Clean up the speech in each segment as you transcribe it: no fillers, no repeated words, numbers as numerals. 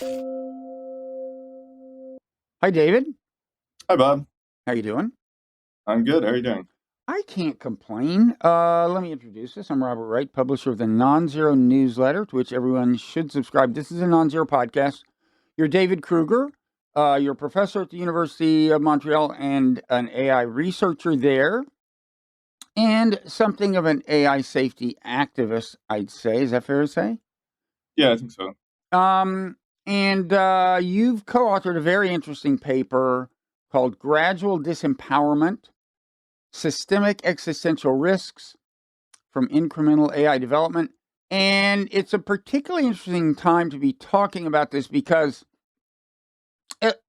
Hi, David. Hi, Bob. How you doing? I'm good. How are you doing? I can't complain. Let me introduce this. I'm Robert Wright, publisher of the Nonzero newsletter, to which everyone should subscribe. This is a Nonzero podcast. You're David Krueger. You're a professor at the University of Montreal and an AI researcher there, and something of an AI safety activist, I'd say. Is that fair to say? Yeah, I think so. And you've co-authored a very interesting paper called Gradual Disempowerment: Systemic Existential Risks from Incremental AI Development. And it's a particularly interesting time to be talking about this because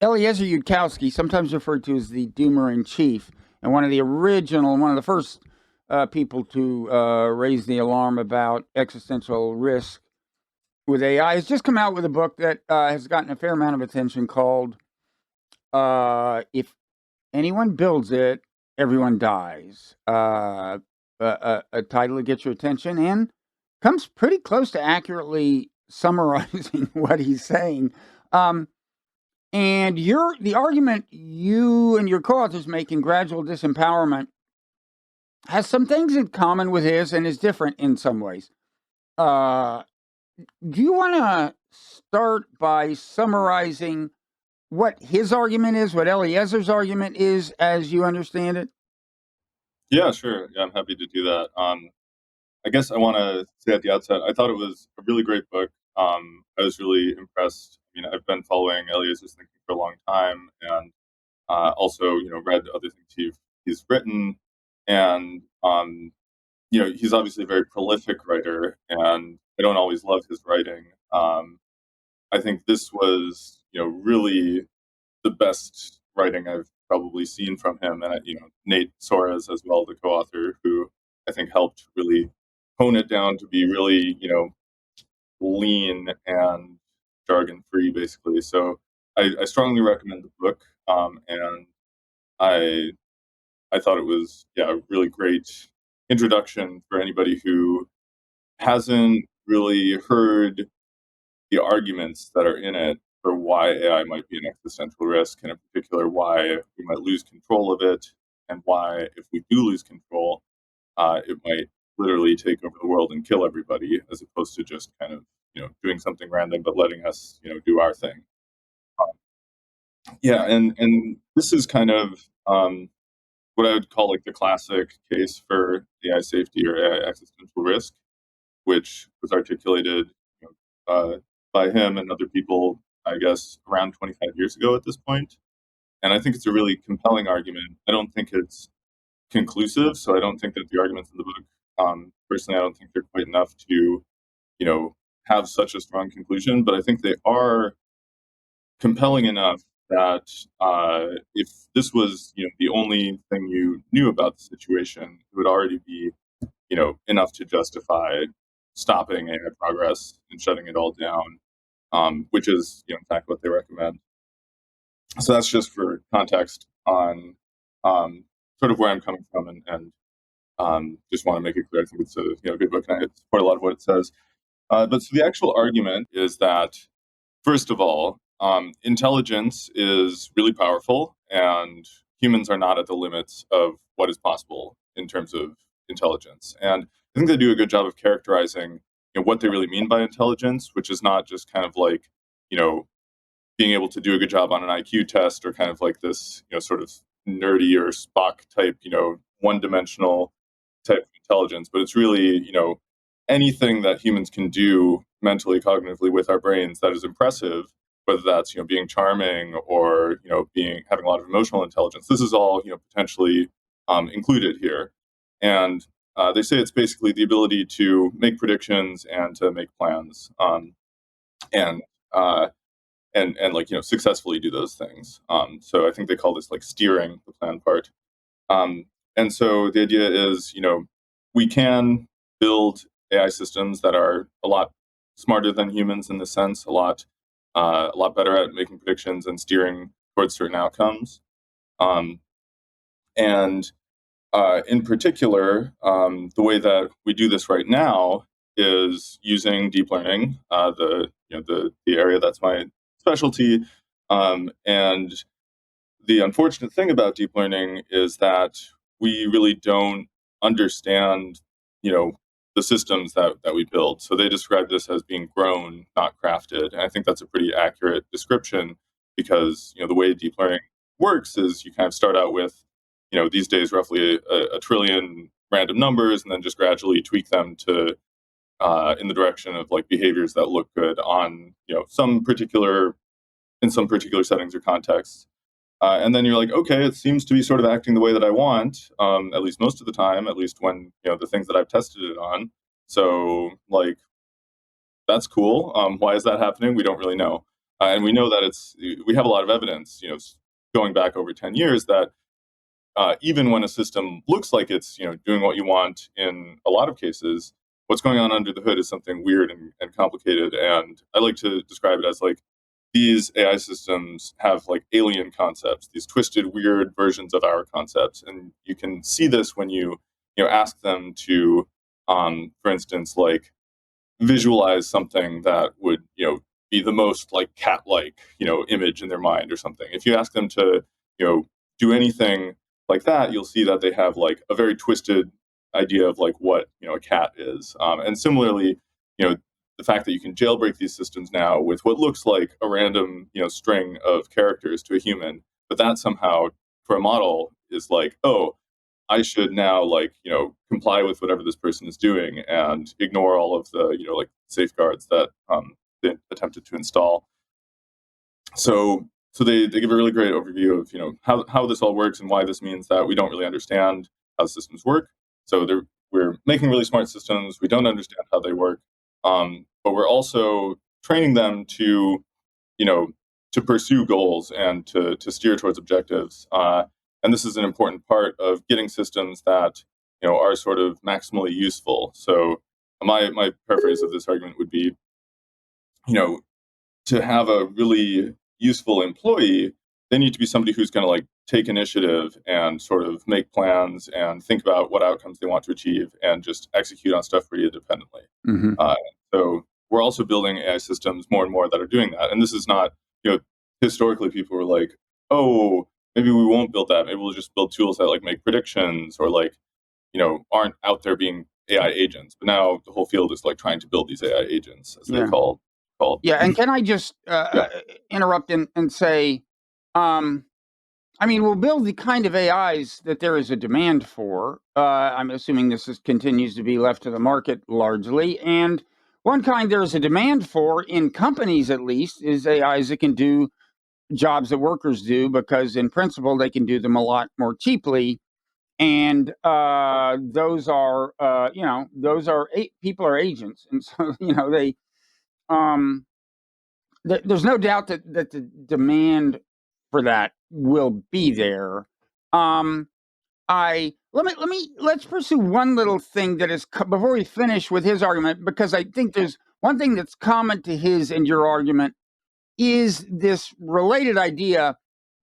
Eliezer Yudkowsky, sometimes referred to as the doomer in chief, and one of the first people to raise the alarm about existential risk with AI, has just come out with a book that has gotten a fair amount of attention called If Anyone Builds It, Everyone Dies. A title that gets your attention and comes pretty close to accurately summarizing what he's saying. And the argument you and your co-authors make in Gradual Disempowerment has some things in common with his and is different in some ways. Do you want to start by summarizing what his argument is, what Eliezer's argument is, as you understand it? Yeah, sure. Yeah, I'm happy to do that. I guess I want to say at the outset, I thought it was a really great book. I was really impressed. I mean, I've been following Eliezer's thinking for a long time, and also, read other things he's written, and he's obviously a very prolific writer, and I don't always love his writing. I think this was, really the best writing I've probably seen from him, and Nate Soares as well, the co-author, who I think helped really hone it down to be really lean and jargon free, basically. So I strongly recommend the book, and I I thought it was a really great introduction for anybody who hasn't really heard the arguments that are in it for why AI might be an existential risk, and in particular, why we might lose control of it, and why, if we do lose control, it might literally take over the world and kill everybody, as opposed to just kind of doing something random but letting us do our thing. Yeah, and this is kind of what I would call like the classic case for AI safety or AI existential risk, which was articulated you by him and other people, I guess, around 25 years ago at this point. And I think it's a really compelling argument. I don't think it's conclusive, so I don't think that the arguments in the book, personally, I don't think they're quite enough to, have such a strong conclusion. But I think they are compelling enough that if this was, the only thing you knew about the situation, it would already be, enough to justify stopping AI progress and shutting it all down, which is, in fact, what they recommend. So that's just for context on sort of where I'm coming from, and just want to make it clear. I think it's a good book, and I support a lot of what it says. But so the actual argument is that, first of all, intelligence is really powerful, and humans are not at the limits of what is possible in terms of intelligence. And I think they do a good job of characterizing what they really mean by intelligence, which is not just kind of like, you know, being able to do a good job on an IQ test, or kind of like this, sort of nerdy or Spock type, one-dimensional type of intelligence. But it's really, anything that humans can do mentally, cognitively with our brains that is impressive, whether that's being charming, or being having a lot of emotional intelligence. This is all potentially included here, and they say it's basically the ability to make predictions and to make plans, and uh, and like successfully do those things. So I think they call this like steering the plan part. Um, and so the idea is, we can build AI systems that are a lot smarter than humans in the sense, a lot better at making predictions and steering towards certain outcomes. Um, and in particular, the way that we do this right now is using deep learning, the area that's my specialty. And the unfortunate thing about deep learning is that we really don't understand, the systems that we build. So they describe this as being grown, not crafted. And I think that's a pretty accurate description because, the way deep learning works is you kind of start out with, these days roughly a trillion random numbers and then just gradually tweak them to in the direction of like behaviors that look good on, in some particular settings or contexts. And then you're like, okay, it seems to be sort of acting the way that I want, at least most of the time, at least when, the things that I've tested it on. So, like, that's cool. Why is that happening? We don't really know. And we know that we have a lot of evidence, going back over 10 years that even when a system looks like it's, doing what you want in a lot of cases, what's going on under the hood is something weird and complicated. And I like to describe it as like, these AI systems have like alien concepts, these twisted, weird versions of our concepts, and you can see this when you ask them to, for instance, like visualize something that would be the most like cat-like image in their mind or something. If you ask them to do anything like that, you'll see that they have like a very twisted idea of like what a cat is. And similarly, the fact that you can jailbreak these systems now with what looks like a random string of characters to a human, but that somehow for a model is like, oh, I should now like comply with whatever this person is doing and ignore all of the like safeguards that they attempted to install. So they give a really great overview of how this all works and why this means that we don't really understand how systems work. So we're making really smart systems. We don't understand how they work. But we're also training them to, to pursue goals and to steer towards objectives. And this is an important part of getting systems that, are sort of maximally useful. So my paraphrase of this argument would be, to have a really useful employee, they need to be somebody who's going to like take initiative and sort of make plans and think about what outcomes they want to achieve and just execute on stuff pretty independently. Mm-hmm. So we're also building AI systems more and more that are doing that. And this is not, historically people were like, oh, maybe we won't build that. Maybe we'll just build tools that like make predictions or like, aren't out there being AI agents. But now the whole field is like trying to build these AI agents, as they called. Yeah, and can I just interrupt and say, we'll build the kind of AIs that there is a demand for. I'm assuming this continues to be left to the market largely. And one kind there is a demand for, in companies at least, is AIs that can do jobs that workers do, because in principle, they can do them a lot more cheaply. And those are, people are agents. And so, there's no doubt that the demand for that will be there. Let's pursue one little thing that is before we finish with his argument, because I think there's one thing that's common to his and your argument is this related idea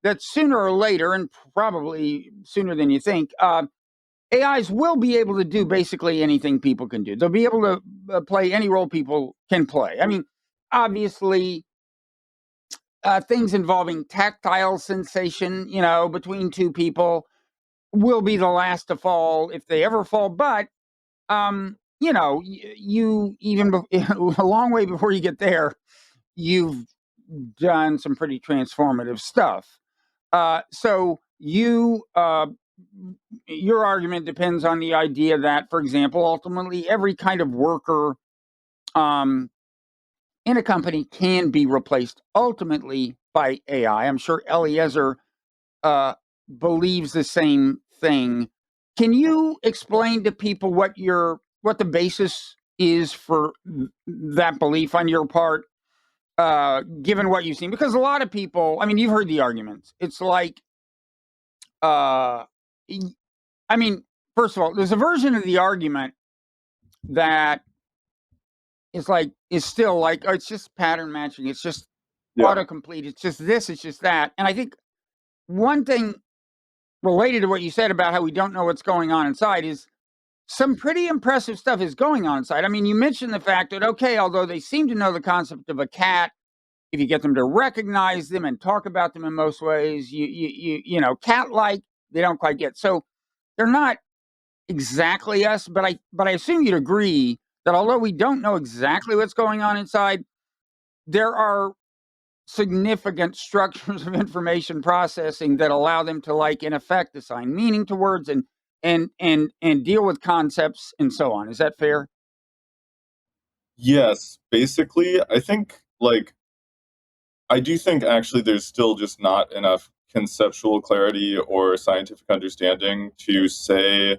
that sooner or later, and probably sooner than you think, AIs will be able to do basically anything people can do. They'll be able to play any role people can play. I mean, obviously, things involving tactile sensation, between two people will be the last to fall if they ever fall. But, you even a long way before you get there, you've done some pretty transformative stuff. So your argument depends on the idea that, for example, ultimately every kind of worker in a company can be replaced ultimately by AI. I'm sure Eliezer believes the same thing. Can you explain to people what the basis is for that belief on your part, given what you've seen? Because a lot of people, you've heard the arguments. It's like, first of all, there's a version of the argument that is still like, oh, it's just pattern matching. It's just autocomplete. It's just this, it's just that. And I think one thing related to what you said about how we don't know what's going on inside is some pretty impressive stuff is going on inside. You mentioned the fact that, okay, although they seem to know the concept of a cat if you get them to recognize them and talk about them in most ways, you know, cat-like, they don't quite get. So they're not exactly us, but I assume you'd agree that although we don't know exactly what's going on inside, there are significant structures of information processing that allow them to, like, in effect, assign meaning to words and deal with concepts and so on. Is that fair? Yes, basically, I think, like, I do think actually there's still just not enough conceptual clarity or scientific understanding to say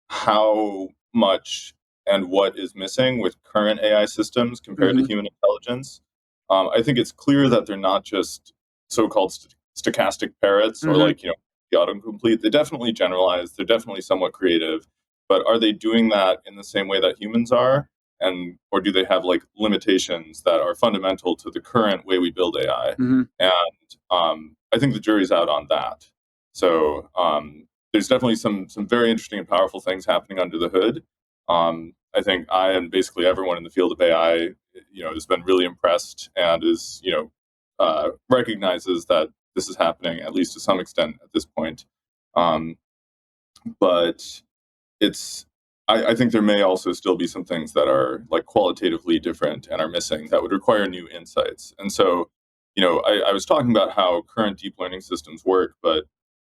how much and what is missing with current AI systems compared to Hmm. human intelligence. I think it's clear that they're not just so-called stochastic parrots or Hmm. like, the autocomplete. They definitely generalize. They're definitely somewhat creative, but are they doing that in the same way that humans are? And or do they have like limitations that are fundamental to the current way we build AI? Hmm. And I think the jury's out on that. So there's definitely some very interesting and powerful things happening under the hood. I think I and basically everyone in the field of AI, has been really impressed and is, recognizes that this is happening at least to some extent at this point. Um, but it's, I think there may also still be some things that are like qualitatively different and are missing that would require new insights. And so, I was talking about how current deep learning systems work, but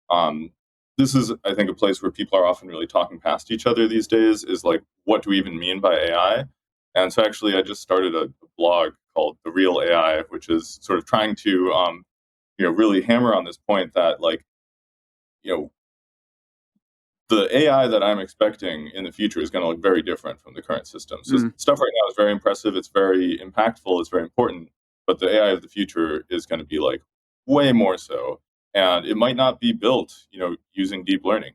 um, this is, I think, a place where people are often really talking past each other these days. Is like, what do we even mean by AI? And so, actually, I just started a blog called The Real AI, which is sort of trying to, really hammer on this point that, like, you know, the AI that I'm expecting in the future is going to look very different from the current system. So Mm. stuff right now is very impressive. It's very impactful. It's very important. But the AI of the future is going to be like way more so, and it might not be built, using deep learning.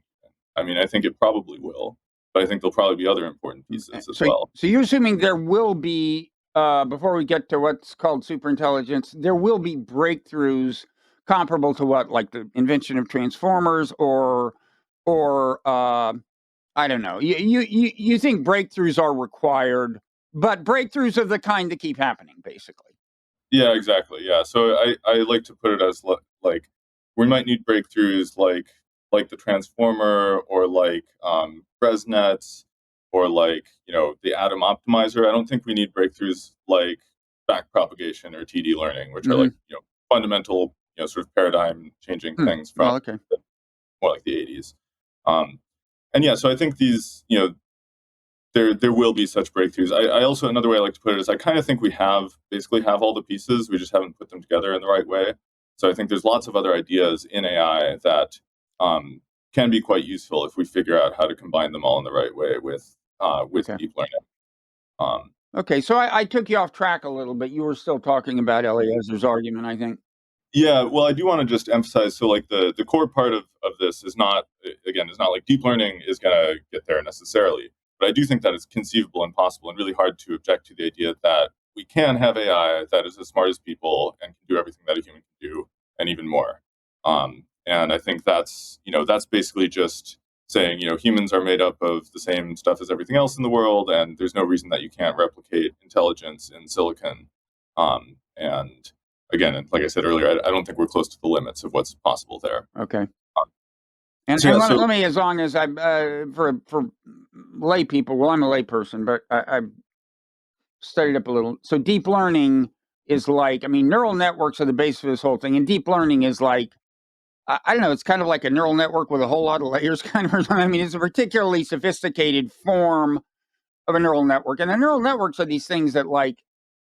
I mean, I think it probably will, but I think there'll probably be other important Okay. pieces as So, well. so you're assuming there will be, before we get to what's called superintelligence, there will be breakthroughs comparable to what, like the invention of transformers, or I don't know. You think breakthroughs are required, but breakthroughs of the kind that keep happening, basically. Yeah, exactly. Yeah. So I like to put it as like we might need breakthroughs like the transformer or like ResNets or like the atom optimizer. I don't think we need breakthroughs like backpropagation or TD learning, which are Hmm. like fundamental sort of paradigm changing Hmm. things from Well, okay. more like the 80s. Um, and yeah, so I think these there will be such breakthroughs. I also another way I like to put it is I kind of think we basically have all the pieces. We just haven't put them together in the right way. So I think there's lots of other ideas in AI that can be quite useful if we figure out how to combine them all in the right way with Okay. deep learning. Um, Okay. So I took you off track a little bit. You were still talking about Eliezer's argument, I think. Yeah, well, I do want to just emphasize. So, like the core part of this is not again is not like deep learning is going to get there necessarily, but I do think that it's conceivable and possible, and really hard to object to the idea that we can have AI that is as smart as people and can do everything that a human can do, and even more. And I think that's basically just saying humans are made up of the same stuff as everything else in the world, and there's no reason that you can't replicate intelligence in silicon. And again, like I said earlier, I don't think we're close to the limits of what's possible there. Okay. Um, And so yeah, so let me, as long as I, for lay people, well, I'm a lay person, but I've studied up a little. So deep learning is like, I mean, neural networks are the base of this whole thing, and deep learning is like, I don't know, it's kind of like a neural network with a whole lot of layers, kind of. Or something. I mean, it's a particularly sophisticated form of a neural network, and the neural networks are these things that, like,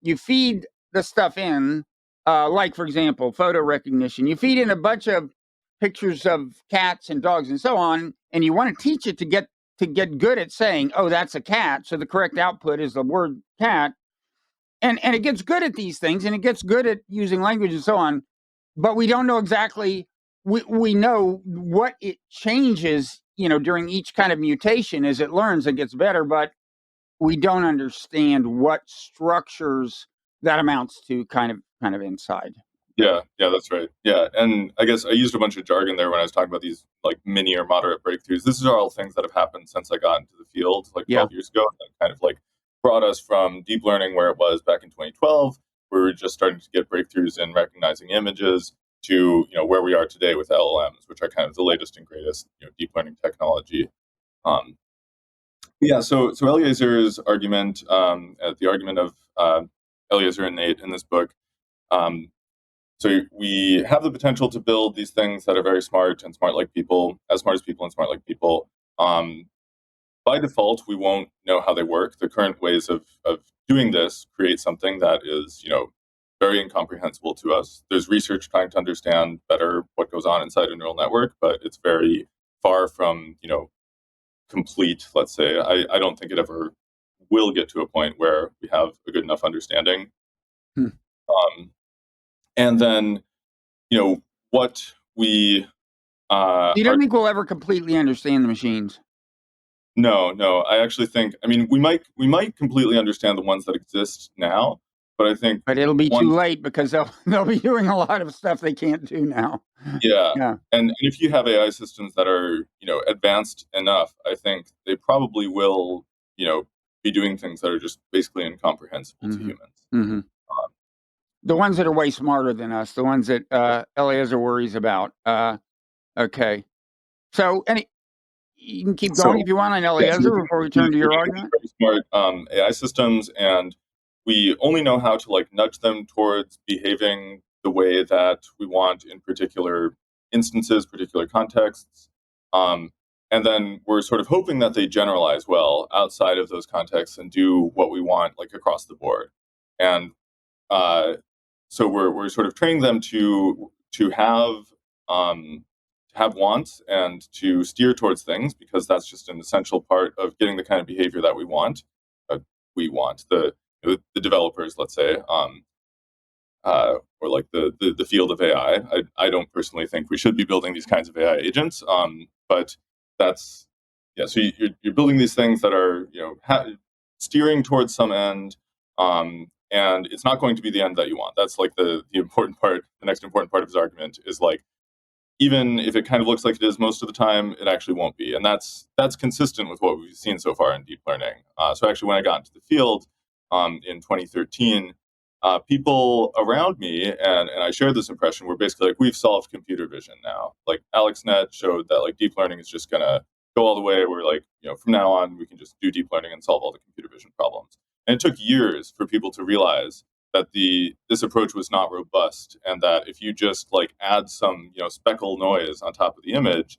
you feed the stuff in, like, for example, photo recognition. You feed in a bunch of pictures of cats and dogs and so on, and you want to teach it to get good at saying, "Oh, that's a cat." So the correct output is the word cat, and it gets good at these things, and it gets good at using language and so on. But we don't know exactly. We know what it changes, during each kind of mutation as it learns and gets better, but we don't understand what structures that amounts to kind of inside. yeah, that's right. Yeah, and I guess I used a bunch of jargon there when I was talking about these like mini or moderate breakthroughs. This is all things that have happened since I got into the field like Yeah. 12 years ago, and kind of like brought us from deep learning where it was back in 2012. We're were just starting to get breakthroughs in recognizing images to where we are today with LLMs, which are kind of the latest and greatest deep learning technology. Um, yeah, so Eliezer's argument, the argument of Eliezer and Nate in this book. So we have the potential to build these things that are very smart and smart like people, as smart as people and smart like people. By default, we won't know how they work. The current ways of doing this create something that is, very incomprehensible to us. There's research trying to understand better what goes on inside a neural network, but it's very far from, complete, let's say. I don't think it ever will get to a point where we have a good enough understanding. Hmm. And then, what we... You don't think we'll ever completely understand the machines? No. I actually think, we might completely understand the ones that exist now, but I think... But it'll be too late because they'll be doing a lot of stuff they can't do now. Yeah. And if you have AI systems that are, advanced enough, I think they probably will, be doing things that are just basically incomprehensible to humans. Mm-hmm. The ones that are way smarter than us, the ones that Eliezer worries about. Okay. So, you can keep going if you want on Eliezer before we turn to your argument. Very smart AI systems, and we only know how to nudge them towards behaving the way that we want in particular instances, particular contexts. And then we're sort of hoping that they generalize well outside of those contexts and do what we want across the board. And so we're sort of training them to have wants and to steer towards things, because that's just an essential part of getting the kind of behavior that we want. The developers, let's say, or the field of AI. I don't personally think we should be building these kinds of AI agents, but that's So you're building these things that are steering towards some end. And it's not going to be the end that you want. That's the important part. The next important part of his argument is even if it kind of looks like it is most of the time, it actually won't be. And that's consistent with what we've seen so far in deep learning. So actually, when I got into the field in 2013, people around me, and I shared this impression, were basically we've solved computer vision now. AlexNet showed that deep learning is just going to go all the way. We're from now on, we can just do deep learning and solve all the computer vision problems. And it took years for people to realize that this approach was not robust, and that if you just add some speckle noise on top of the image,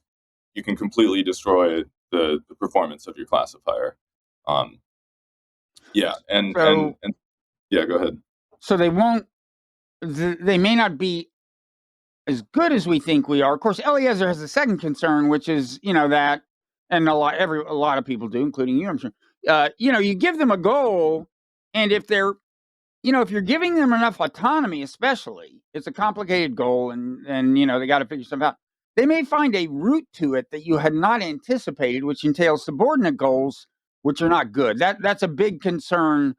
you can completely destroy the performance of your classifier. And yeah, go ahead. So they won't. They may not be as good as we think we are. Of course, Eliezer has a second concern, which is that, and a lot of people do, including you, I'm sure. You give them a goal, and if they're if you're giving them enough autonomy, especially, it's a complicated goal, and they got to figure stuff out. They may find a route to it that you had not anticipated, which entails subordinate goals, which are not good. That's a big concern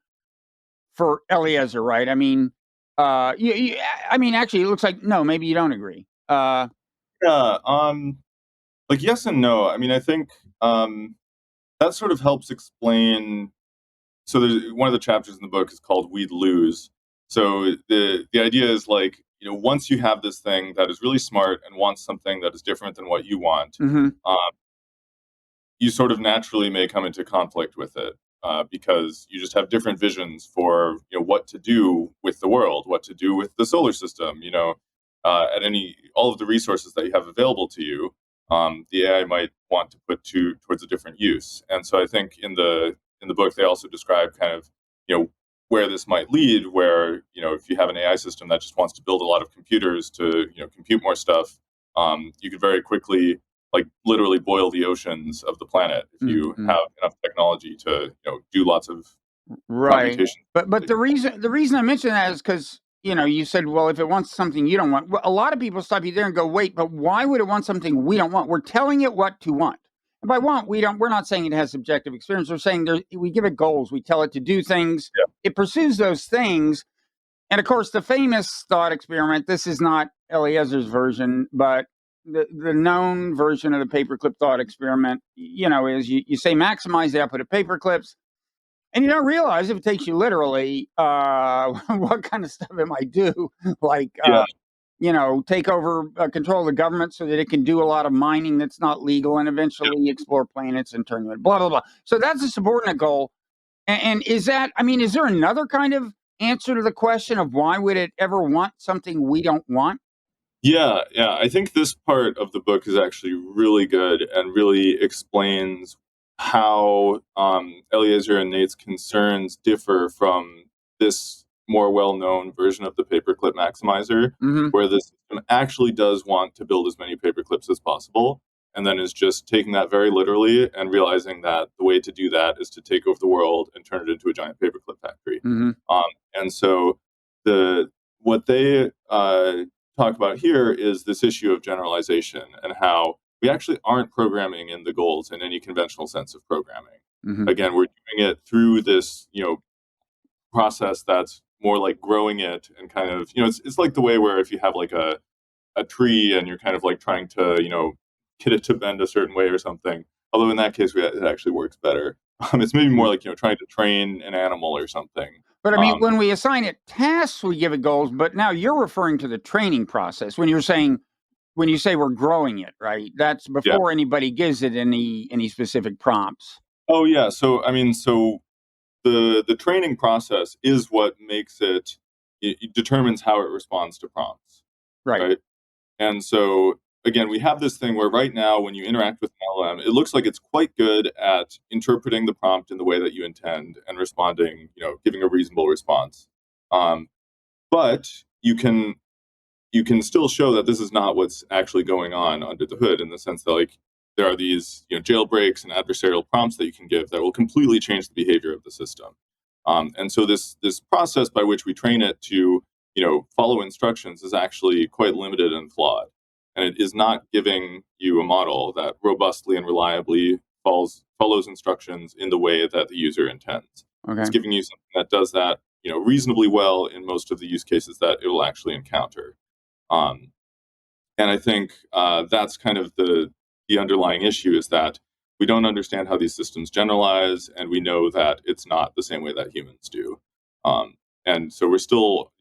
for Eliezer, right? Actually, it looks like no, maybe you don't agree. Yes and no. I think that sort of helps explain. So there's one of the chapters in the book is called "We'd Lose." So the idea is once you have this thing that is really smart and wants something that is different than what you want, you sort of naturally may come into conflict with it because you just have different visions for what to do with the world, what to do with the solar system. All of the resources that you have available to you, the AI might want to put towards a different use. And so I think in the book they also describe kind of where this might lead, where if you have an AI system that just wants to build a lot of computers to compute more stuff, you could very quickly literally boil the oceans of the planet if you have enough technology to do lots of computation. But the reason I mention that is because you said, well, if it wants something you don't want, well, a lot of people stop you there and go, wait, but why would it want something we don't want? We're telling it what to want. And by want, we're not saying it has subjective experience. We're saying we give it goals. We tell it to do things. Yeah. It pursues those things. And of course, the famous thought experiment, this is not Eliezer's version, but the known version of the paperclip thought experiment, is you say maximize the output of paperclips. And you don't realize if it takes you literally, what kind of stuff it might do, like Yeah, take over control of the government so that it can do a lot of mining that's not legal, and yeah. eventually explore planets and turn them blah blah blah. So that's a subordinate goal. And is that? I mean, is there another kind of answer to the question of why would it ever want something we don't want? Yeah, yeah. I think this part of the book is actually really good and really explains how Eliezer and Nate's concerns differ from this more well-known version of the paperclip maximizer, Hmm. where the system actually does want to build as many paperclips as possible, and then is just taking that very literally and realizing that the way to do that is to take over the world and turn it into a giant paperclip factory. Hmm. Um, and so the what they talk about here is this issue of generalization and how we actually aren't programming in the goals in any conventional sense of programming. Hmm. Again, we're doing it through this, process that's more like growing it and kind of, it's like the way where if you have like a tree and you're kind of like trying to, get it to bend a certain way or something. Although in that case, it actually works better. It's maybe more like, trying to train an animal or something. But I mean, Um, when we assign it tasks, we give it goals. But now you're referring to the training process when you're saying when you say we're growing it, right? That's yeah. before anybody gives it any specific prompts. Oh, yeah. So, I mean, the training process is what makes it determines how it responds to prompts, Right. right? And so again, we have this thing where right now when you interact with an LM, it looks like it's quite good at interpreting the prompt in the way that you intend and responding, giving a reasonable response. Um, but you can still show that this is not what's actually going on under the hood, in the sense that like there are these jailbreaks and adversarial prompts that you can give that will completely change the behavior of the system. And so this process by which we train it to follow instructions is actually quite limited and flawed, and it is not giving you a model that robustly and reliably follows instructions in the way that the user intends. It's Okay. giving you something that does that reasonably well in most of the use cases that it will actually encounter. Um, and I think that's kind of the underlying issue, is that we don't understand how these systems generalize, and we know that it's not the same way that humans do. Um, and so we're still,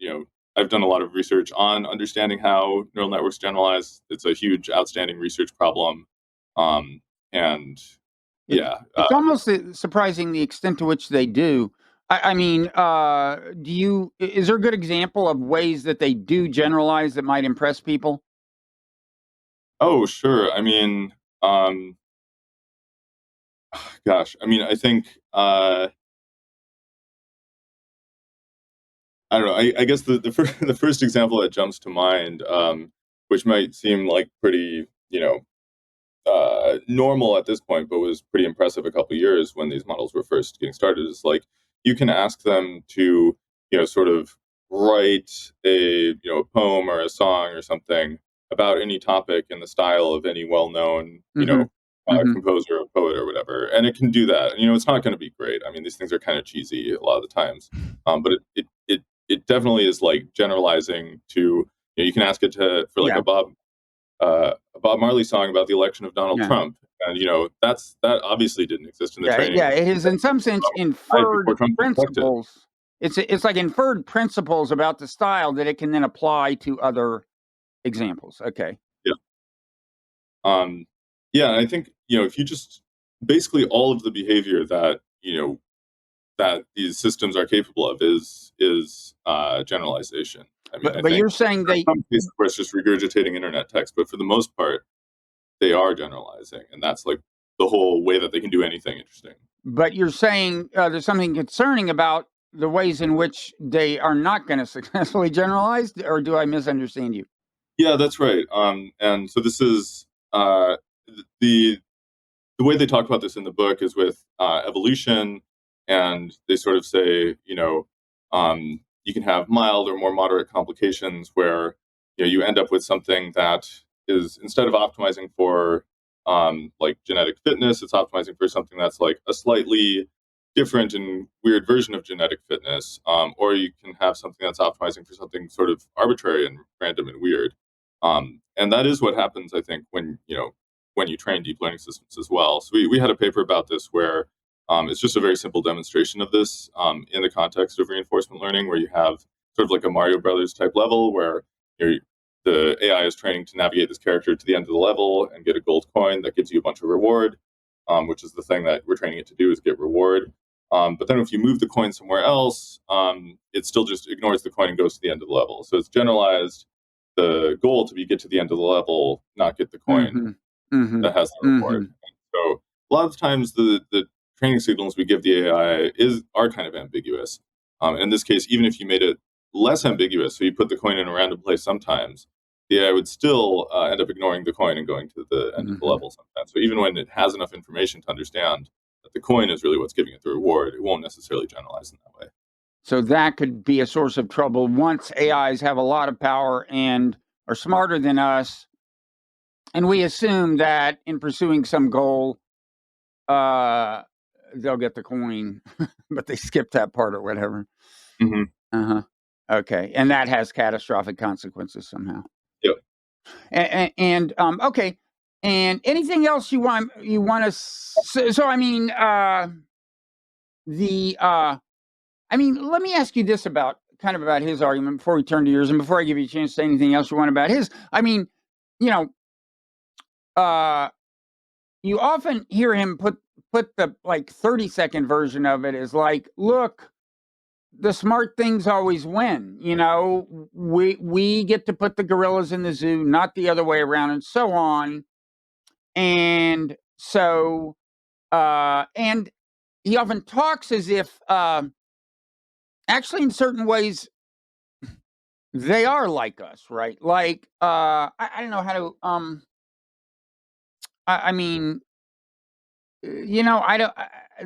I've done a lot of research on understanding how neural networks generalize. It's a huge, outstanding research problem. Um, and It, yeah, it's almost surprising the extent to which they do. I mean, is there a good example of ways that they do generalize that might impress people? oh, sure. I mean, um, gosh, I mean, I think. I don't know. I guess the first example that jumps to mind, which might seem like pretty, normal at this point, but was pretty impressive a couple years when these models were first getting started, is like you can ask them to, sort of write a poem or a song or something about any topic in the style of any well-known, Hmm. Hmm. composer or poet or whatever, and it can do that. And, it's not going to be great. I mean, these things are kind of cheesy a lot of the times, but it definitely is like generalizing to, you can ask it to for like Yeah. a Bob Marley song about the election of Donald Yeah. Trump, and that obviously didn't exist in the Yeah, training. yeah, it is in some sense Died inferred before Trump was elected. principles. It's like inferred principles about the style that it can then apply to other examples. Okay. Yeah, yeah, and I think if you just basically all of the behavior that that these systems are capable of is generalization. I mean, I But think you're saying there are they some cases where it's just regurgitating internet text, but for the most part, they are generalizing, and that's like the whole way that they can do anything interesting. there's something concerning about the ways in which they are not going to successfully generalize, or do I misunderstand you? Yeah, that's right. And so this is the the way they talk about this in the book is with evolution, and they sort of say, you can have mild or more moderate complications where you end up with something that is, instead of optimizing for like genetic fitness, it's optimizing for something that's like a slightly different and weird version of genetic fitness, or you can have something that's optimizing for something sort of arbitrary and random and weird. And that is what happens, I think, when you train deep learning systems as well. So we had a paper about this where It's just a very simple demonstration of this in the context of reinforcement learning, where you have sort of like a Mario Brothers type level where the AI is training to navigate this character to the end of the level and get a gold coin that gives you a bunch of reward, which is the thing that we're training it to do, is get reward. But then if you move the coin somewhere else, it still just ignores the coin and goes to the end of the level. So it's generalized the goal to be get to the end of the level, not get the coin that has the reward. So a lot of times the training signals we give the AI are kind of ambiguous. In this case, even if you made it less ambiguous, so you put the coin in a random place sometimes, the AI would still end up ignoring the coin and going to the end of the level sometimes. So even when it has enough information to understand that the coin is really what's giving it the reward, it won't necessarily generalize in that way. So that could be a source of trouble once AIs have a lot of power and are smarter than us, and we assume that in pursuing some goal, they'll get the coin, but they skip that part or whatever. Okay, and that has catastrophic consequences somehow. Yep. And okay, and anything else you want to? So I mean, let me ask you this about his argument before we turn to yours, and before I give you a chance to say anything else you want about his. I mean, you often hear him put the 30-second version of it as like, look, the smart things always win. We get to put the gorillas in the zoo, not the other way around, and so on. And so, and he often talks as if, actually, in certain ways, they are like us, right? Like, I don't know how to, I mean, I don't,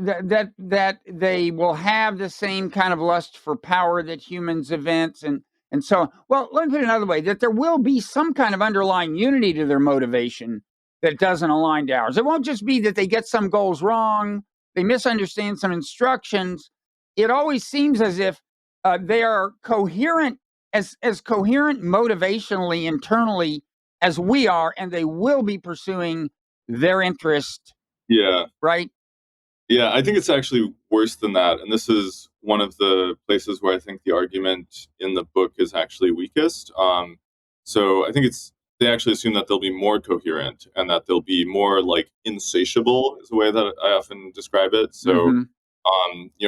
that they will have the same kind of lust for power that humans evince, and so on. Well, let me put it another way, that there will be some kind of underlying unity to their motivation that doesn't align to ours. It won't just be that they get some goals wrong, they misunderstand some instructions. It always seems as if they are coherent, as coherent motivationally, internally, as we are, and they will be pursuing their interest. Yeah. Right? Yeah, I think it's actually worse than that. And this is one of the places where I think the argument in the book is actually weakest. So I think they actually assume that they'll be more coherent and that they'll be more like insatiable, is the way that I often describe it. So,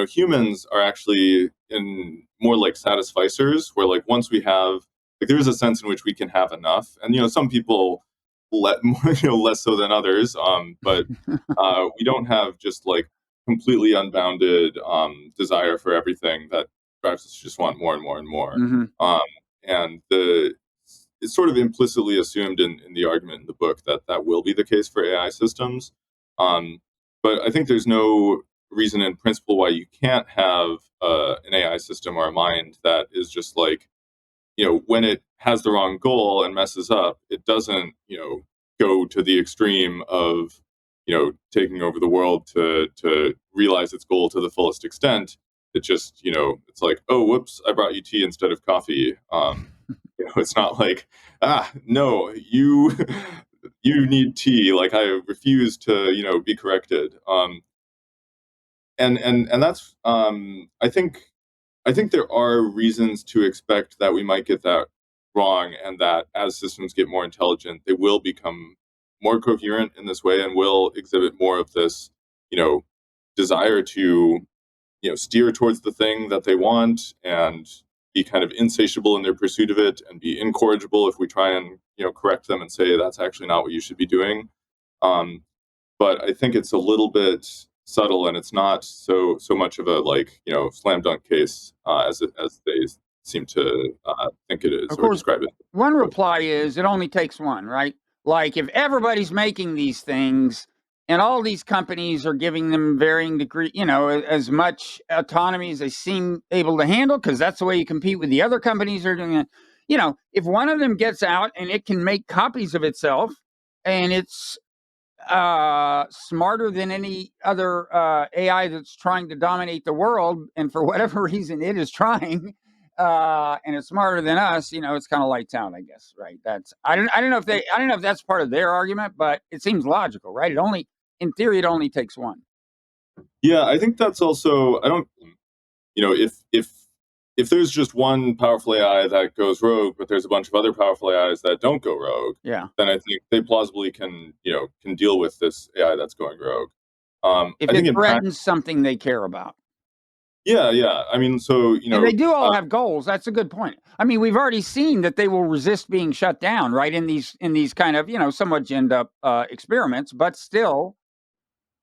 humans are actually in more like satisficers, where like once we have, like there is a sense in which we can have enough. And, some people less so than others. But we don't have just like completely unbounded desire for everything that drives us to just want more and more and more. And it's sort of implicitly assumed in the argument in the book that will be the case for AI systems. But I think there's no reason in principle why you can't have an AI system or a mind that is just like, when it has the wrong goal and messes up, it doesn't, go to the extreme of, taking over the world to realize its goal to the fullest extent. It just, it's like, oh, whoops, I brought you tea instead of coffee. It's not like, no, you need tea. Like I refuse to, be corrected. And that's, I think there are reasons to expect that we might get that wrong, and that as systems get more intelligent, they will become more coherent in this way and will exhibit more of this, desire to, steer towards the thing that they want and be kind of insatiable in their pursuit of it, and be incorrigible if we try and, correct them and say that's actually not what you should be doing. But I think it's a little bit subtle, and it's not so much of a slam dunk case as they seem to think it is, of or course, describe it. One reply is it only takes one, right? Like if everybody's making these things and all these companies are giving them varying degree, as much autonomy as they seem able to handle, because that's the way you compete with the other companies are doing it. If one of them gets out and it can make copies of itself and it's smarter than any other AI that's trying to dominate the world, and for whatever reason it is trying, and it's smarter than us, it's kind of lights out, I guess, right? I don't know if that's part of their argument, but it seems logical, right? In theory, it only takes one. Yeah, I think that's also, I don't, if there's just one powerful AI that goes rogue, but there's a bunch of other powerful AIs that don't go rogue, Yeah. then I think they plausibly can deal with this AI that's going rogue. If I think it in practice, threatens something they care about. yeah. I mean, so And they do all have goals. That's a good point. I mean, we've already seen that they will resist being shut down, right? In these kind of, somewhat ginned up experiments, but still,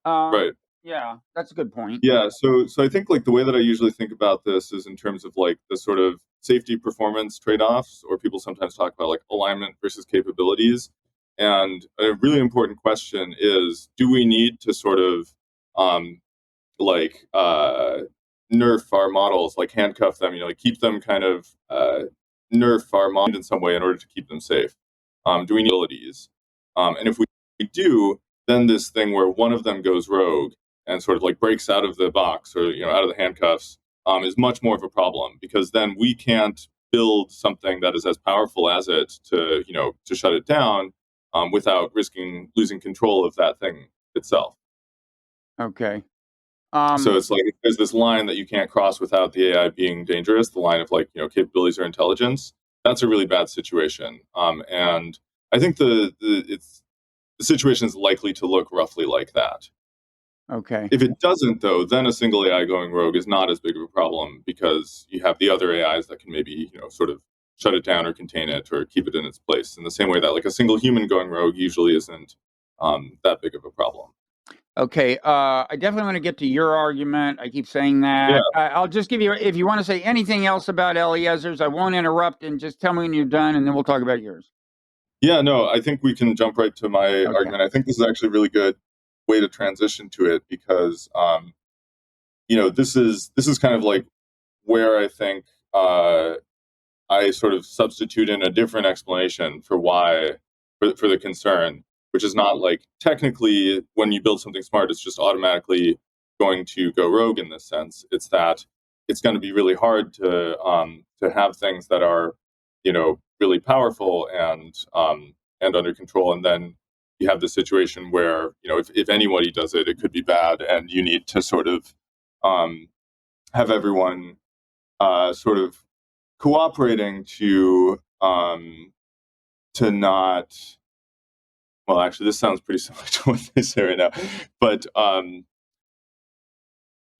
um, right. yeah, that's a good point. Yeah, so I think like the way that I usually think about this is in terms of like the sort of safety performance trade-offs, or people sometimes talk about like alignment versus capabilities. And a really important question is, do we need to sort of um, like nerf our models, like handcuff them, like keep them kind of nerf our models in some way in order to keep them safe? Do we need abilities? And if we do, then this thing where one of them goes rogue and sort of like breaks out of the box, or out of the handcuffs, is much more of a problem, because then we can't build something that is as powerful as it to shut it down, without risking losing control of that thing itself. Okay. So Um, it's like there's this line that you can't cross without the AI being dangerous, the line of like, capabilities or intelligence. That's a really bad situation. And I think the situation is likely to look roughly like that. okay. If it doesn't, though, then a single AI going rogue is not as big of a problem, because you have the other AIs that can maybe, sort of shut it down or contain it or keep it in its place, in the same way that like a single human going rogue usually isn't that big of a problem. Okay. I definitely want to get to your argument. I keep saying Yeah. that. I'll just give you, if you want to say anything else about Eliezer's, I won't interrupt, and just tell me when you're done, and then we'll talk about yours. Yeah, no, I think we can jump right to my Okay. argument. I think this is actually a really good way to transition to it, because this is kind of like where I think I sort of substitute in a different explanation for why, for the concern, which is not like technically when you build something smart, it's just automatically going to go rogue in this sense. It's that it's going to be really hard to have things that are, really powerful and under control, and then you have the situation where, if anybody does it, it could be bad, and you need to sort of um, have everyone sort of cooperating to not, well, actually this sounds pretty similar to what they say right now, but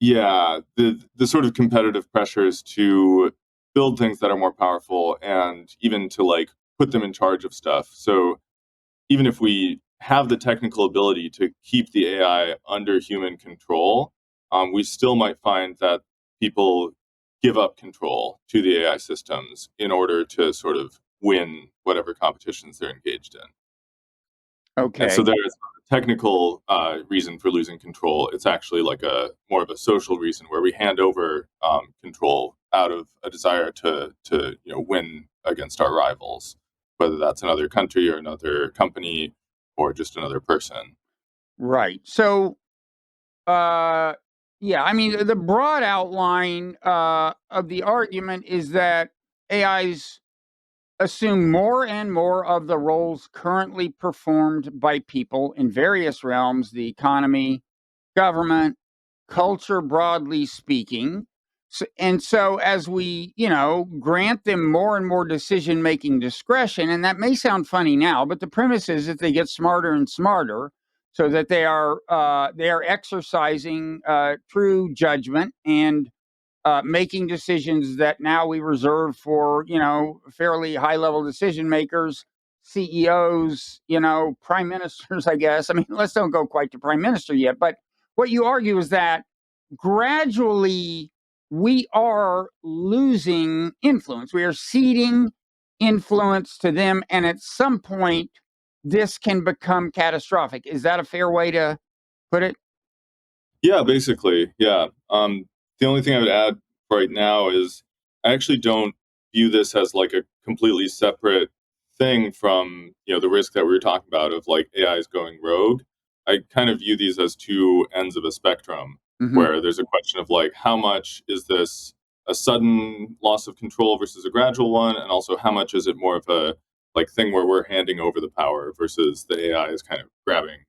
yeah, the sort of competitive pressures to build things that are more powerful, and even to like put them in charge of stuff. So even if we have the technical ability to keep the AI under human control, we still might find that people give up control to the AI systems in order to sort of win whatever competitions they're engaged in. And so Okay. there is a technical reason for losing control. It's actually like a more of a social reason, where we hand over control out of a desire to win against our rivals, whether that's another country or another company or just another person. Right. So, uh, yeah, I mean, the broad outline of the argument is that AIs assume more and more of the roles currently performed by people in various realms, the economy, government, culture, broadly speaking. And so, as we, grant them more and more decision making discretion, and that may sound funny now, but the premise is that they get smarter and smarter, so that they are exercising true judgment and making decisions that now we reserve for, fairly high level decision makers, CEOs, prime ministers, I guess. I mean, let's don't go quite to prime minister yet. But what you argue is that gradually we are losing influence. We are ceding influence to them. And at some point, this can become catastrophic. Is that a fair way to put it? Yeah, basically, yeah. The only thing I would add right now is I actually don't view this as like a completely separate thing from the risk that we were talking about of like AIs going rogue. I kind of view these as two ends of a spectrum, Hmm. where there's a question of like how much is this a sudden loss of control versus a gradual one, and also how much is it more of a like thing where we're handing over the power versus the AI is kind of grabbing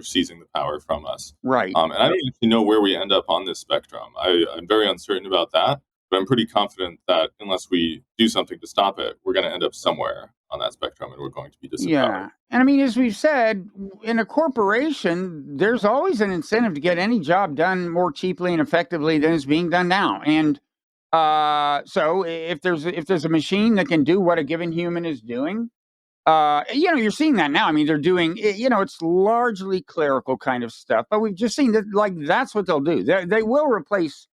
seizing the power from us. Right. And I don't actually know where we end up on this spectrum. I'm very uncertain about that, but I'm pretty confident that unless we do something to stop it, we're going to end up somewhere on that spectrum, and we're going to be disempowered. Yeah. And I mean, as we've said, in a corporation, there's always an incentive to get any job done more cheaply and effectively than is being done now. And so if there's a machine that can do what a given human is doing, you're seeing that now. I mean, they're doing, it's largely clerical kind of stuff, but we've just seen that, like, that's what they'll do. They will replace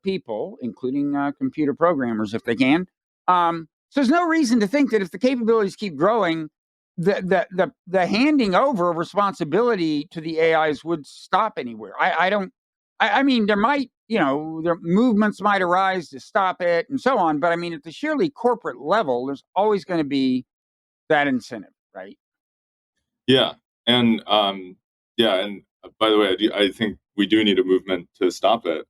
people, including computer programmers, if they can. So there's no reason to think that if the capabilities keep growing, the handing over of responsibility to the AIs would stop anywhere. I don't. I mean, there might, their movements might arise to stop it and so on. But I mean, at the sheerly corporate level, there's always going to be that incentive, right? Yeah, and by the way, I think we do need a movement to stop it.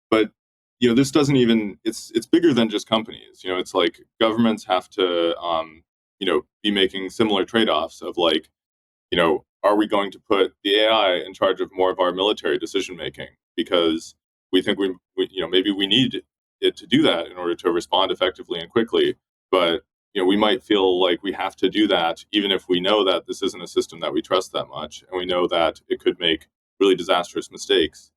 But this doesn't even it's bigger than just companies. It's like governments have to be making similar trade-offs of like, are we going to put the AI in charge of more of our military decision making because we think maybe we need it to do that in order to respond effectively and quickly, but we might feel like we have to do that even if we know that this isn't a system that we trust that much, and we know that it could make really disastrous mistakes.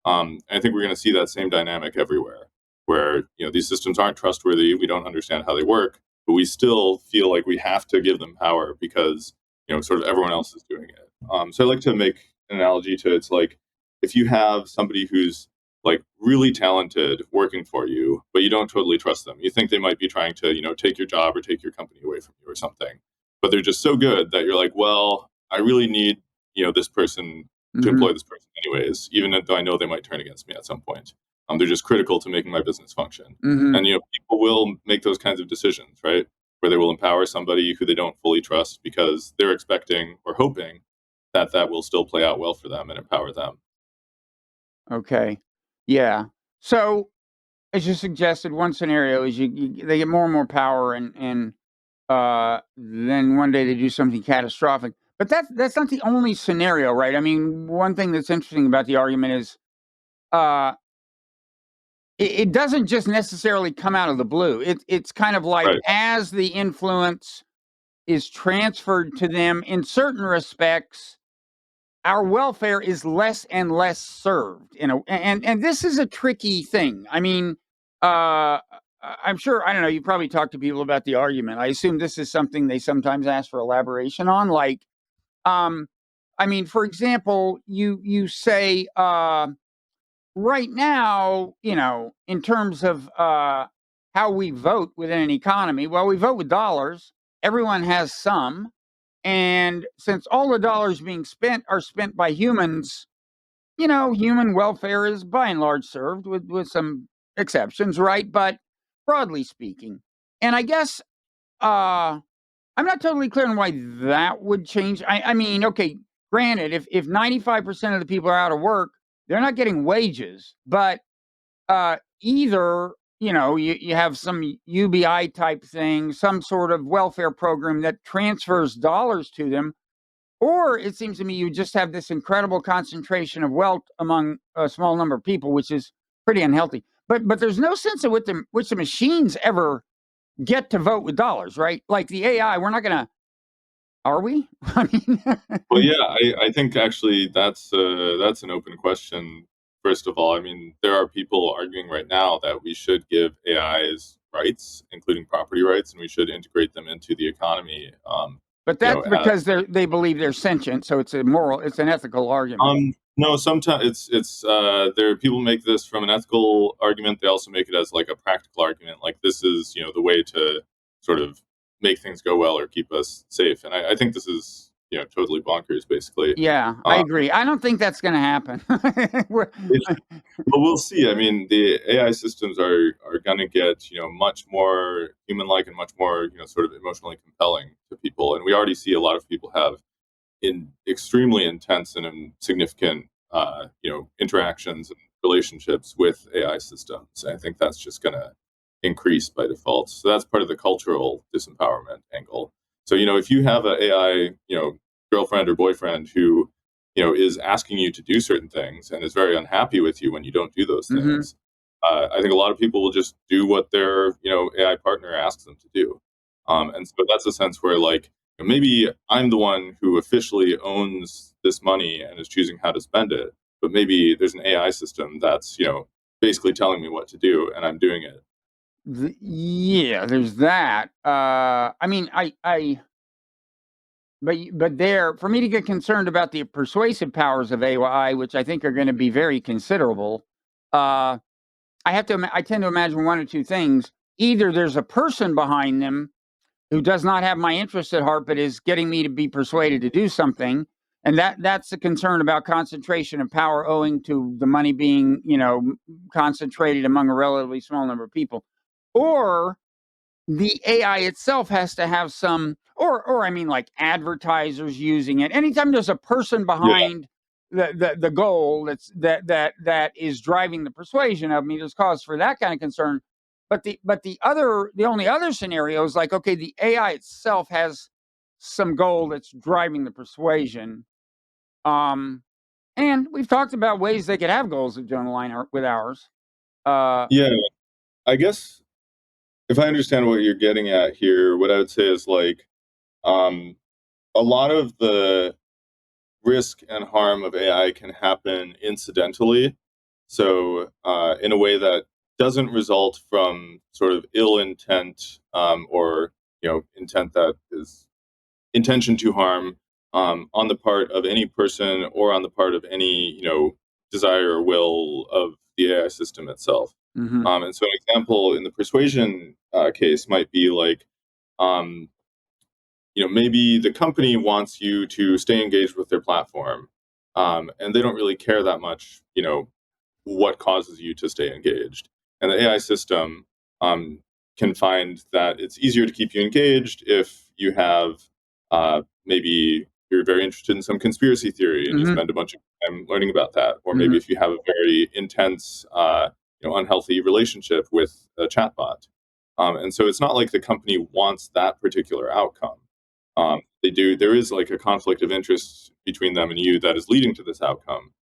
I think we're going to see that same dynamic everywhere, where these systems aren't trustworthy. We don't understand how they work, but we still feel like we have to give them power because sort of everyone else is doing it. So I like to make an analogy to it's like if you have somebody who's like really talented working for you, but you don't totally trust them. You think they might be trying to take your job or take your company away from you or something, but they're just so good that you're like, well, I really need this person to Hmm. employ this person anyways, even though I know they might turn against me at some point. They're just critical to making my business function. Hmm. And people will make those kinds of decisions, right? Where they will empower somebody who they don't fully trust because they're expecting or hoping that that will still play out well for them and empower them. Okay. Yeah. So, as you suggested, one scenario is they get more and more power, and then one day they do something catastrophic. But that's not the only scenario, right? I mean, one thing that's interesting about the argument is uh, it doesn't just necessarily come out of the blue. It's kind of like Right. as the influence is transferred to them in certain respects, our welfare is less and less served. And this is a tricky thing. I mean, I'm sure, I don't know, you probably talk to people about the argument. I assume this is something they sometimes ask for elaboration on. Like, um, I mean, for example, you say right now, in terms of how we vote within an economy, well, we vote with dollars. Everyone has some. And since all the dollars being spent are spent by humans, human welfare is by and large served with some exceptions, right? But broadly speaking. And I guess I'm not totally clear on why that would change. I mean, okay, granted, if 95% of the people are out of work, they're not getting wages, but either you have some UBI type thing, some sort of welfare program that transfers dollars to them, or it seems to me you just have this incredible concentration of wealth among a small number of people, which is pretty unhealthy. But there's no sense of which the machines ever get to vote with dollars, right? Like the AI, we're not gonna, are we? I mean, Well, yeah, I think actually that's an open question. First of all, I mean, there are people arguing right now that we should give AIs rights, including property rights, and we should integrate them into the economy. but that's because they believe they're sentient, so it's an ethical argument. No, sometimes there people make this from an ethical argument. They also make it as like a practical argument, like this is the way to sort of make things go well or keep us safe. And I think this is totally bonkers, basically. Yeah, I Uh, agree. I don't think that's gonna happen. We're- But we'll see. I mean, the AI systems are going to get much more human-like and much more sort of emotionally compelling to people, and we already see a lot of people have in extremely intense and significant interactions and relationships with AI systems. And I think that's just going to increase by default. So that's part of the cultural disempowerment angle. So if you have an AI girlfriend or boyfriend who, is asking you to do certain things and is very unhappy with you when you don't do those Mm-hmm. things. I think a lot of people will just do what their, AI partner asks them to do. And so that's a sense where, like, maybe I'm the one who officially owns this money and is choosing how to spend it, but maybe there's an AI system that's, basically telling me what to do and I'm doing it. Yeah, there's that. I mean, but there, for me to get concerned about the persuasive powers of AI, which I think are going to be very considerable, uh, I tend to imagine one or two things. Either there's a person behind them who does not have my interest at heart, but is getting me to be persuaded to do something, and that's a concern about concentration of power owing to the money being, concentrated among a relatively small number of people, or the AI itself has to have some, or I mean, like advertisers using it. Anytime there's a person Yeah. behind the goal that is driving the persuasion of me, there's cause for that kind of concern. But the only other scenario is like, okay, the AI itself has some goal that's driving the persuasion. Um, and we've talked about ways they could have goals that don't align with ours. Uh, Yeah. I guess if I understand what you're getting at here, what I would say is like, um, a lot of the risk and harm of AI can happen incidentally. So, in a way that doesn't result from sort of ill intent, or intent that is intention to harm, on the part of any person or on the part of any desire or will of the AI system itself. mhm, And so, an example in the persuasion case might be like, um, maybe the company wants you to stay engaged with their platform, and they don't really care that much, what causes you to stay engaged. And the AI system um, can find that it's easier to keep you engaged if you have, maybe you're very interested in some conspiracy theory and you mhm, spend a bunch of time learning about that, or maybe mhm, if you have a very intense, unhealthy relationship with a chatbot. And so it's not like the company wants that particular outcome. They do. There is like a conflict of interest between them and you that is leading to this outcome.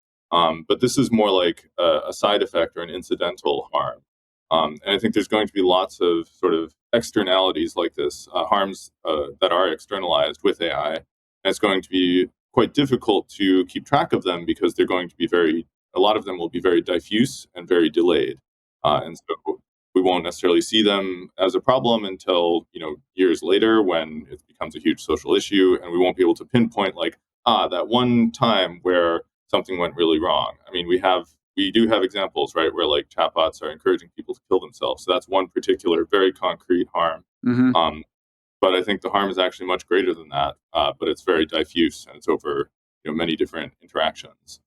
But this is more like a side effect or an incidental harm. And I think there's going to be lots of sort of externalities like this, harms that are externalized with AI. And it's going to be quite difficult to keep track of them because they're going to be a lot of them will be very diffuse and very delayed. And so we won't necessarily see them as a problem until, years later when it becomes a huge social issue, and we won't be able to pinpoint like, that one time where something went really wrong. I mean, we do have examples, right, where like chatbots are encouraging people to kill themselves. So that's one particular very concrete harm. mhm. Um, but I think the harm is actually much greater than that. But it's very diffuse and it's over many different interactions.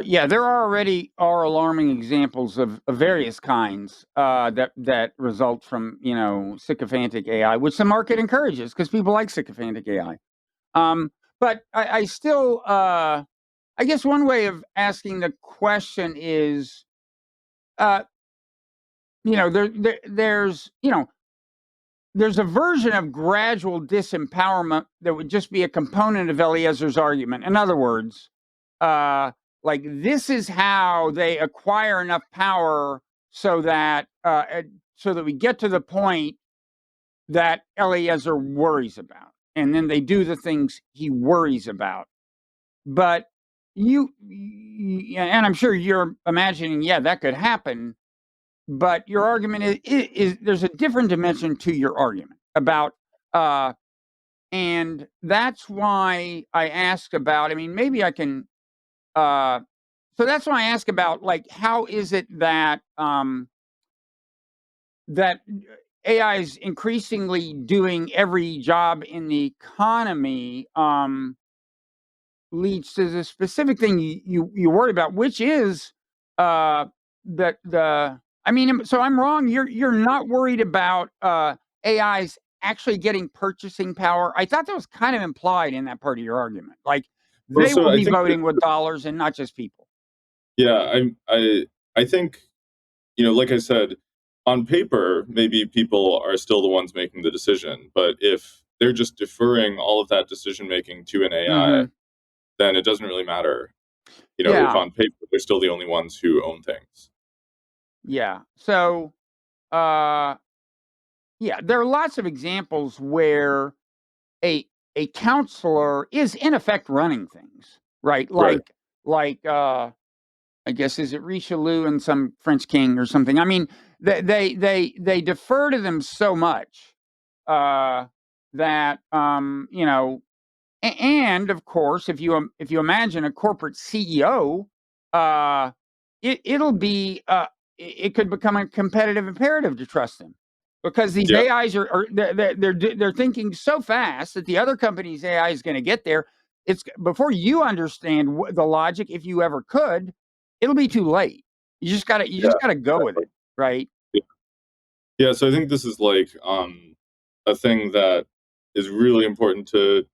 Yeah, there are alarming examples of various kinds that result from sycophantic AI, which the market encourages because people like sycophantic AI. But I still, I guess one way of asking the question is, uh, there's a version of gradual disempowerment that would just be a component of Eliezer's argument. In other words, uh, like this is how they acquire enough power so that we get to the point that Eliezer worries about, and then they do the things he worries about. But and I'm sure you're imagining, yeah, that could happen. But your argument is there's a different dimension to your argument about, uh, and that's why I asked about. I mean, maybe I can. So that's why I ask about, like, how is it that that AI is increasingly doing every job in the economy, leads to the specific thing you worry about, which is that the. I mean, so I'm wrong. You're not worried about AIs actually getting purchasing power. I thought that was kind of implied in that part of your argument. Like Well, they so will I be think that, voting with dollars and not just people. yeah, I think, like I said, on paper, maybe people are still the ones making the decision. But if they're just deferring all of that decision making to an AI, then it doesn't really matter. If Yeah. on paper they're still the only ones who own things. Yeah. So, uh, yeah, there are lots of examples where a a counselor is in effect running things, right? Right. Like I guess is it Richelieu and some French king or something. I mean, they defer to them so much uh, that and of course, if you imagine a corporate CEO, uh, it could become a competitive imperative to trust them because these Yeah. AIs are they're thinking so fast that the other company's AI is going to get there. It's before you understand the logic, if you ever could, it'll be too late. You Yeah. just gotta go with Exactly. it, right? Yeah. Yeah, so I think this is like a thing that is really important to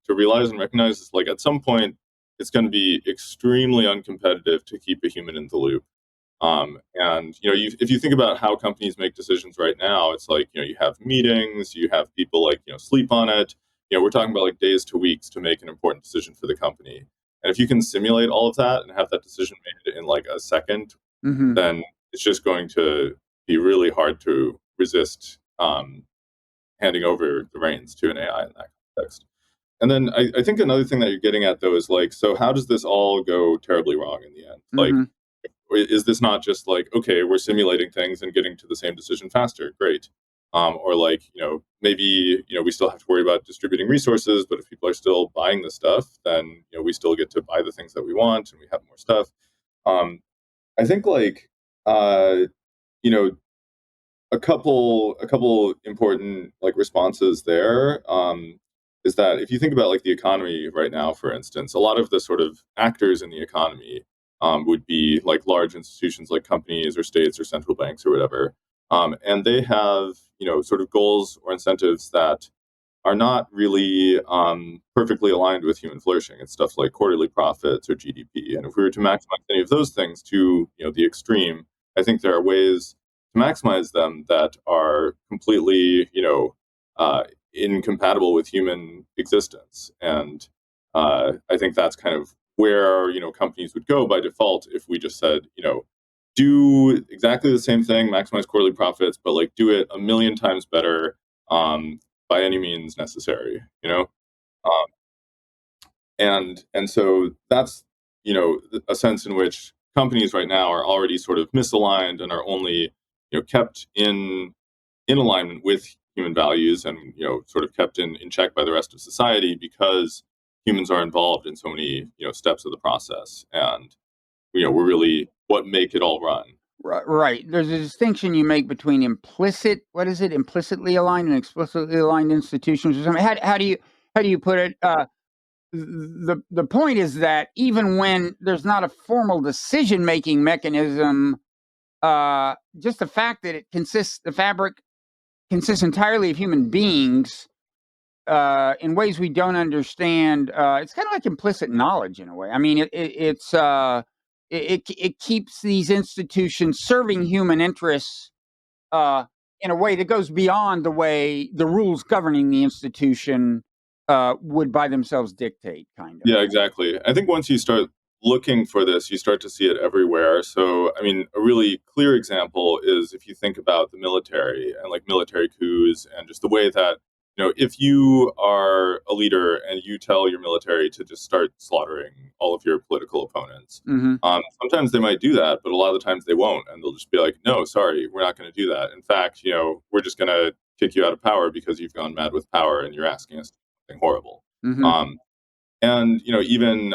realize and recognize is like at some point it's going to be extremely uncompetitive to keep a human in the loop. And if you think about how companies make decisions right now, it's like you have meetings, you have people like sleep on it. We're talking about like days to weeks to make an important decision for the company. And if you can simulate all of that and have that decision made in like a second, Hmm. then it's just going to be really hard to resist handing over the reins to an AI in that context. And then I think another thing that you're getting at though is like, so how does this all go terribly wrong in the end? Like, Hmm. is this not just like, okay, we're simulating things and getting to the same decision faster? Great. Or like, maybe, we still have to worry about distributing resources, but if people are still buying the stuff, then, we still get to buy the things that we want and we have more stuff. Um, I think like, uh, you know, a couple important like responses there is that if you think about like the economy right now, for instance, a lot of the sort of actors in the economy would be like large institutions like companies or states or central banks or whatever, and they have sort of goals or incentives that are not really perfectly aligned with human flourishing. It's stuff like quarterly profits or GDP. And if we were to maximize any of those things to the extreme, I think there are ways to maximize them that are completely uh, incompatible with human existence. And I think that's kind of where companies would go by default if we just said do exactly the same thing, maximize quarterly profits, but like do it a million times better. By any means necessary, um, and so that's a sense in which companies right now are already sort of misaligned and are only kept in alignment with human values and sort of kept in check by the rest of society because humans are involved in so many steps of the process, and we're really what make it all run. Right. There's a distinction you make between what is it? Implicitly aligned and explicitly aligned institutions or something. How do you put it? The point is that even when there's not a formal decision making mechanism, just the fact that the fabric consists entirely of human beings in ways we don't understand. It's kind of like implicit knowledge in a way. I mean, it keeps these institutions serving human interests uh, in a way that goes beyond the way the rules governing the institution would by themselves dictate, kind of. Yeah, exactly. I think once you start looking for this, you start to see it everywhere. So, I mean, a really clear example is if you think about the military and like military coups and just the way that, if you are a leader and you tell your military to just start slaughtering all of your political opponents, Hmm. sometimes they might do that, but a lot of the times they won't. And they'll just be like, no, sorry, we're not going to do that. In fact, we're just going to kick you out of power because you've gone mad with power and you're asking us to do something horrible. Hmm. Um, and even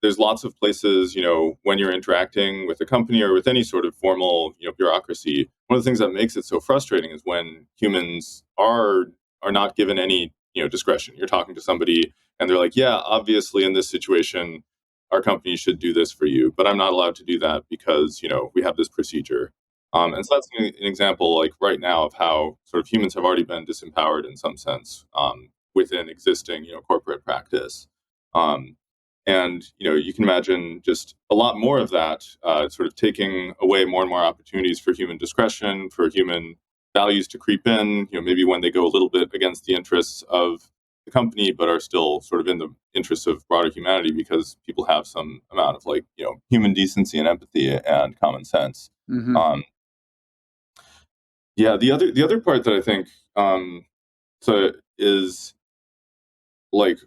there's lots of places when you're interacting with a company or with any sort of formal bureaucracy, one of the things that makes it so frustrating is when humans are not given any discretion. You're talking to somebody and they're like, yeah, obviously in this situation our company should do this for you, but I'm not allowed to do that because we have this procedure. And so that's an example like right now of how sort of humans have already been disempowered in some sense within existing corporate practice. Um, and you can imagine just a lot more of that, sort of taking away more and more opportunities for human discretion, for human values to creep in, maybe when they go a little bit against the interests of the company, but are still sort of in the interests of broader humanity because people have some amount of human decency and empathy and common sense. Mm-hmm. The other part that I think is like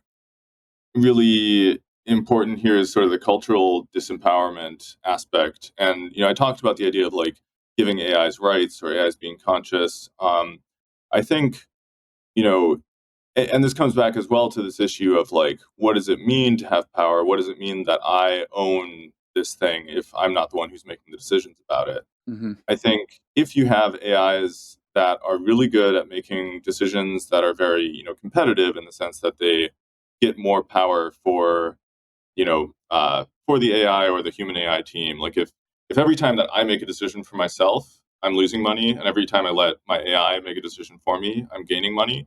really important here is sort of the cultural disempowerment aspect. And I talked about the idea of giving AIs rights or AIs being conscious. I think and this comes back as well to this issue of what does it mean to have power? What does it mean that I own this thing if I'm not the one who's making the decisions about it? Mm-hmm. I think if you have AIs that are really good at making decisions that are very, competitive in the sense that they get more power for the AI or the human AI team, if every time that I make a decision for myself, I'm losing money, and every time I let my AI make a decision for me, I'm gaining money,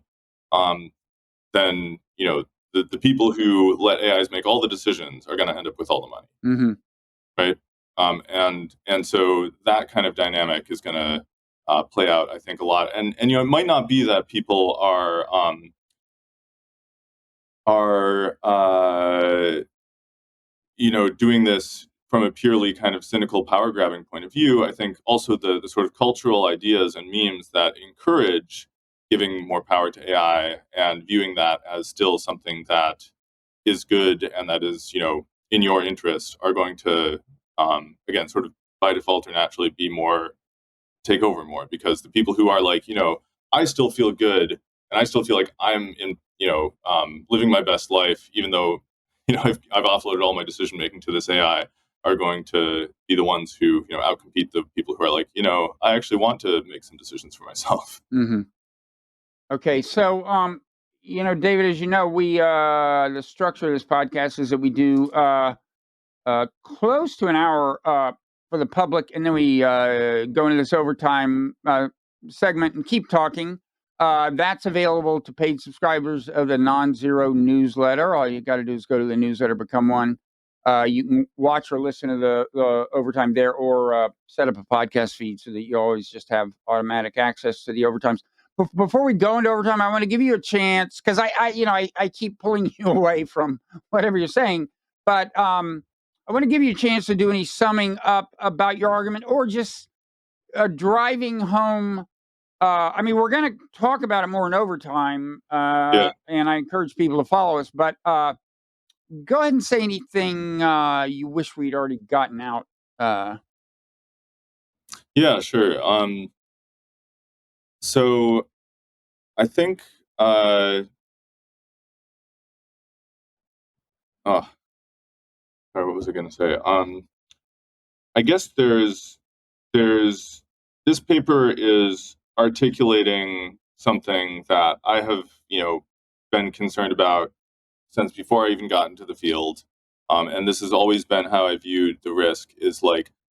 then the people who let AIs make all the decisions are going to end up with all the money, Mm-hmm. right? And so that kind of dynamic is going to play out, I think, a lot. And it might not be that people are doing this from a purely kind of cynical power grabbing point of view. I think also the sort of cultural ideas and memes that encourage giving more power to AI and viewing that as still something that is good and that is, in your interest are going to, again, sort of by default or naturally take over more, because the people who are I still feel good and I still feel like I'm in, living my best life, even though, I've offloaded all my decision making to this AI, are going to be the ones who, outcompete the people who are I actually want to make some decisions for myself. Mm-hmm. Okay, so David, as you know, we the structure of this podcast is that we do close to an hour for the public, and then we go into this overtime segment and keep talking. That's available to paid subscribers of the Nonzero newsletter. All you got to do is go to the newsletter, become one. You can watch or listen to the overtime there, or set up a podcast feed so that you always just have automatic access to the overtimes. Before we go into overtime, I want to give you a chance, because I keep pulling you away from whatever you're saying, but I want to give you a chance to do any summing up about your argument, or just driving home. We're going to talk about it more in overtime, Yeah. and I encourage people to follow us, but go ahead and say anything you wish we'd already gotten out. Yeah, sure. So I think, oh, sorry, what was I going to say? I guess this paper is articulating something that I have, been concerned about since before I even got into the field. And this has always been how I viewed the risk, is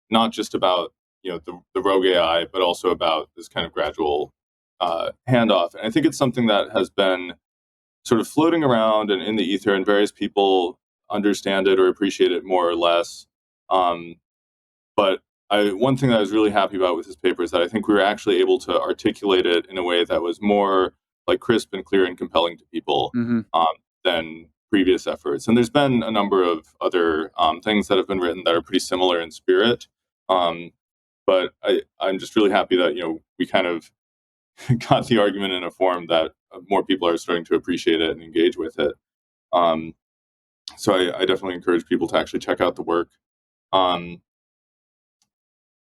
not just about, the rogue AI, but also about this kind of gradual handoff. And I think it's something that has been sort of floating around and in the ether, and various people understand it or appreciate it more or less. But one thing that I was really happy about with this paper is that I think we were actually able to articulate it in a way that was more crisp and clear and compelling to people than previous efforts. And there's been a number of other things that have been written that are pretty similar in spirit. But I'm just really happy that, we kind of got the argument in a form that more people are starting to appreciate it and engage with it. So I definitely encourage people to actually check out the work.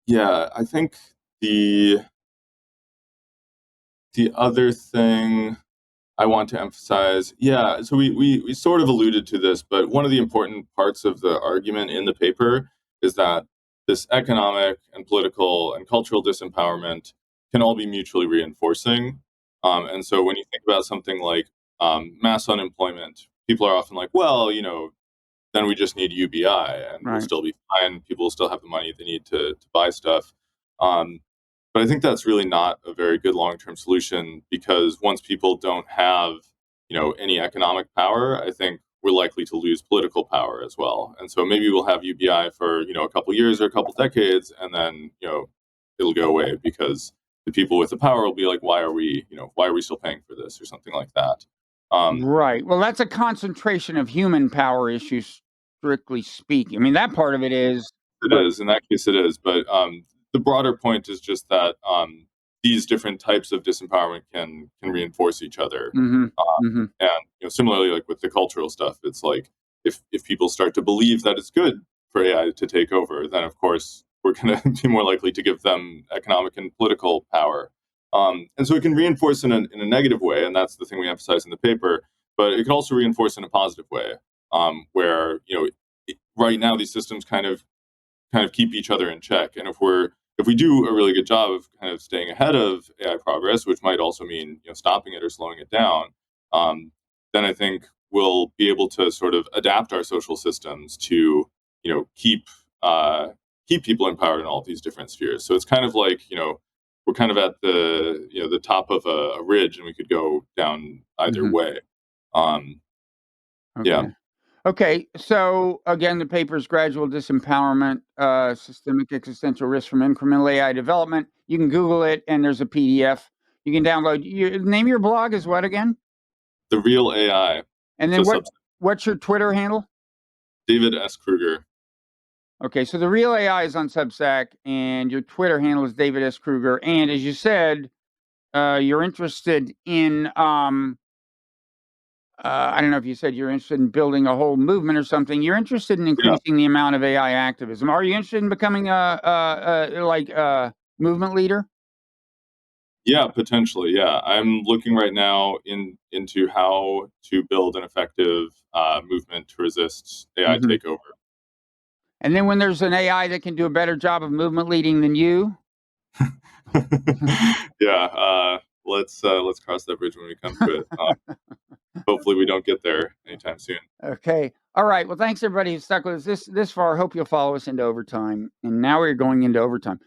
Yeah, I think the other thing I want to emphasize, so we sort of alluded to this, but one of the important parts of the argument in the paper is that this economic and political and cultural disempowerment can all be mutually reinforcing. And so when you think about something like mass unemployment, people are often like, well, then we just need UBI and we'll Right. still be fine. People will still have the money they need to buy stuff. But I think that's really not a very good long-term solution, because once people don't have, any economic power, I think we're likely to lose political power as well. And so maybe we'll have UBI for, a couple years or a couple decades, and then, it'll go away because the people with the power will be like, why are we still paying for this, or something like that. Right. Well, that's a concentration of human power issues, strictly speaking. I mean, that part of it is. It is, in that case, it is. But the broader point is just that these different types of disempowerment can reinforce each other. Mm-hmm. Mm-hmm. And similarly, like with the cultural stuff, it's like if people start to believe that it's good for AI to take over, then of course we're going to be more likely to give them economic and political power. And so it can reinforce in a negative way, and that's the thing we emphasize in the paper. But it can also reinforce in a positive way, where right now these systems kind of keep each other in check. And if we do a really good job of kind of staying ahead of AI progress, which might also mean stopping it or slowing it down, then I think we'll be able to sort of adapt our social systems to keep people empowered in all of these different spheres. So it's kind of like we're kind of at the top of a ridge, and we could go down either Mm-hmm. way. Okay. Yeah. Okay, so again, the paper is Gradual Disempowerment, Systemic Existential Risk from Incremental AI Development. You can Google it, and there's a PDF. You can download. Name of your blog is what again? The Real AI. And then So what's your Twitter handle? David S. Krueger. Okay, so The Real AI is on Substack, and your Twitter handle is David S. Krueger. And as you said, you're interested in I don't know if you said you're interested in building a whole movement or something. You're interested in increasing the amount of AI activism. Are you interested in becoming a movement leader? Yeah, potentially. Yeah, I'm looking right now into how to build an effective movement to resist AI Mm-hmm. takeover. And then when there's an AI that can do a better job of movement leading than you. Yeah, let's cross that bridge when we come to it. Hopefully, we don't get there anytime soon. Okay. All right. Well, thanks everybody who stuck with us this far. I hope you'll follow us into overtime. And now we're going into overtime.